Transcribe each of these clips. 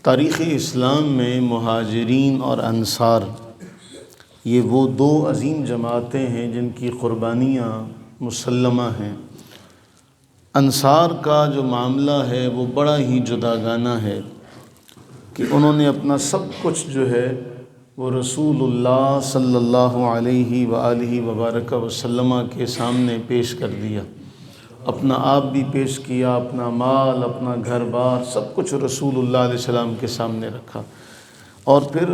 تاریخ اسلام میں مہاجرین اور انصار یہ وہ دو عظیم جماعتیں ہیں جن کی قربانیاں مسلمہ ہیں۔ انصار کا جو معاملہ ہے وہ بڑا ہی جداگانہ ہے کہ انہوں نے اپنا سب کچھ جو ہے وہ رسول اللہ صلی اللہ علیہ وآلہ وبارک وسلم کے سامنے پیش کر دیا۔ اپنا آپ بھی پیش کیا، اپنا مال، اپنا گھر بار، سب کچھ رسول اللہ علیہ السلام کے سامنے رکھا، اور پھر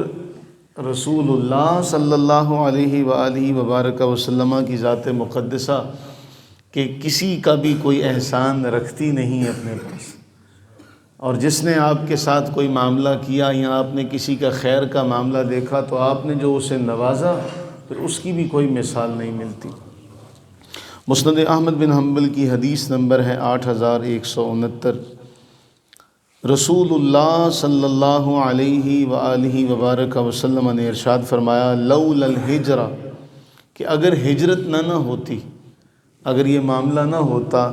رسول اللہ صلی اللہ علیہ وآلہ وبارک وسلم کی ذات مقدسہ کہ کسی کا بھی کوئی احسان رکھتی نہیں اپنے پاس، اور جس نے آپ کے ساتھ کوئی معاملہ کیا یا آپ نے کسی کا خیر کا معاملہ دیکھا تو آپ نے جو اسے نوازا پھر اس کی بھی کوئی مثال نہیں ملتی۔ مسند احمد بن حنبل کی حدیث نمبر ہے 8169۔ رسول اللہ صلی اللہ علیہ وآلہ وبارک وسلم نے ارشاد فرمایا، لولا الہجرہ، کہ اگر ہجرت نہ ہوتی، اگر یہ معاملہ نہ ہوتا،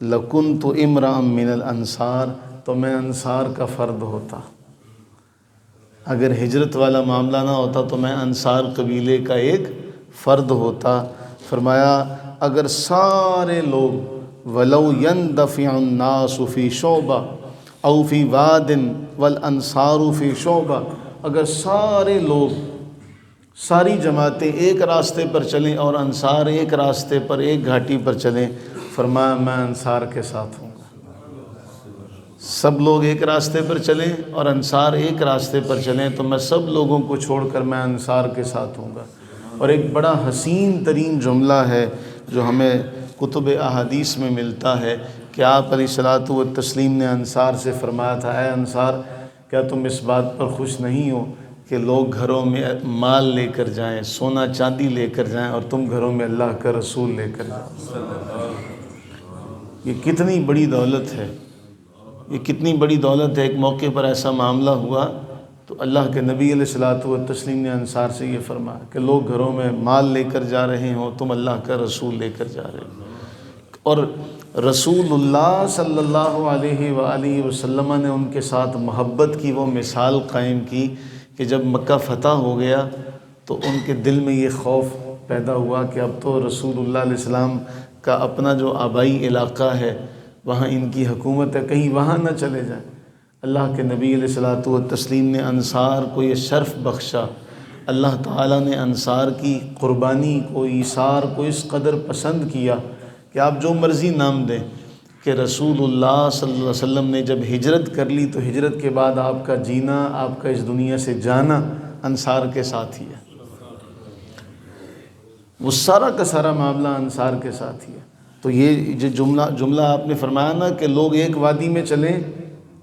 لکنت امرأ من الانصار، تو میں انصار کا فرد ہوتا۔ اگر ہجرت والا معاملہ نہ ہوتا تو میں انصار قبیلے کا ایک فرد ہوتا۔ فرمایا اگر سارے لوگ ولو يندفع الناس فی شعبہ او فی واد والانصار فی شعبہ، اگر سارے لوگ، ساری جماعتیں ایک راستے پر چلیں اور انصار ایک راستے پر، ایک گھاٹی پر چلیں، فرمایا میں انصار کے ساتھ ہوں گا۔ سب لوگ ایک راستے پر چلیں اور انصار ایک راستے پر چلیں تو میں سب لوگوں کو چھوڑ کر میں انصار کے ساتھ ہوں گا۔ اور ایک بڑا حسین ترین جملہ ہے جو ہمیں کتب احادیث میں ملتا ہے کہ آپ علیہ الصلوۃ والتسلیم نے انصار سے فرمایا تھا، اے انصار، کیا تم اس بات پر خوش نہیں ہو کہ لوگ گھروں میں مال لے کر جائیں، سونا چاندی لے کر جائیں، اور تم گھروں میں اللہ کا رسول لے کر جاؤ؟ یہ کتنی بڑی دولت ہے، یہ کتنی بڑی دولت ہے۔ ایک موقع پر ایسا معاملہ ہوا تو اللہ کے نبی علیہ الصلوۃ والتسلیم نے انصار سے یہ فرمایا کہ لوگ گھروں میں مال لے کر جا رہے ہوں، تم اللہ کا رسول لے کر جا رہے ہو۔ اور رسول اللہ صلی اللہ علیہ وآلہ وسلم نے ان کے ساتھ محبت کی وہ مثال قائم کی کہ جب مکہ فتح ہو گیا تو ان کے دل میں یہ خوف پیدا ہوا کہ اب تو رسول اللہ علیہ السلام کا اپنا جو آبائی علاقہ ہے وہاں ان کی حکومت ہے، کہیں وہاں نہ چلے جائیں۔ اللہ کے نبی علیہ الصلوۃ والتسلیم نے انصار کو یہ شرف بخشا۔ اللہ تعالیٰ نے انصار کی قربانی کو، ایثار کو اس قدر پسند کیا کہ آپ جو مرضی نام دیں، کہ رسول اللہ صلی اللہ علیہ وسلم نے جب ہجرت کر لی تو ہجرت کے بعد آپ کا جینا، آپ کا اس دنیا سے جانا انصار کے ساتھ ہی ہے۔ وہ سارا کا سارا معاملہ انصار کے ساتھ ہی ہے۔ تو یہ جو جملہ آپ نے فرمایا نا کہ لوگ ایک وادی میں چلیں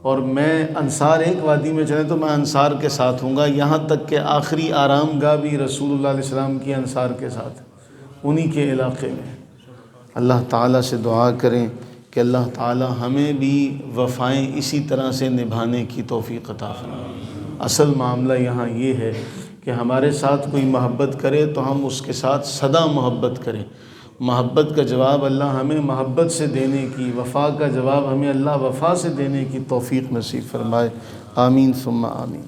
اور میں انصار ایک وادی میں چلیں تو میں انصار کے ساتھ ہوں گا، یہاں تک کہ آخری آرام گاہ بھی رسول اللہ علیہ السلام کی انصار کے ساتھ، انہی کے علاقے میں۔ اللہ تعالیٰ سے دعا کریں کہ اللہ تعالیٰ ہمیں بھی وفائیں اسی طرح سے نبھانے کی توفیق عطا فرمائے۔ اصل معاملہ یہاں یہ ہے کہ ہمارے ساتھ کوئی محبت کرے تو ہم اس کے ساتھ سدا محبت کریں۔ محبت کا جواب اللہ ہمیں محبت سے دینے کی، وفا کا جواب ہمیں اللہ وفا سے دینے کی توفیق نصیب فرمائے۔ آمین ثم آمین۔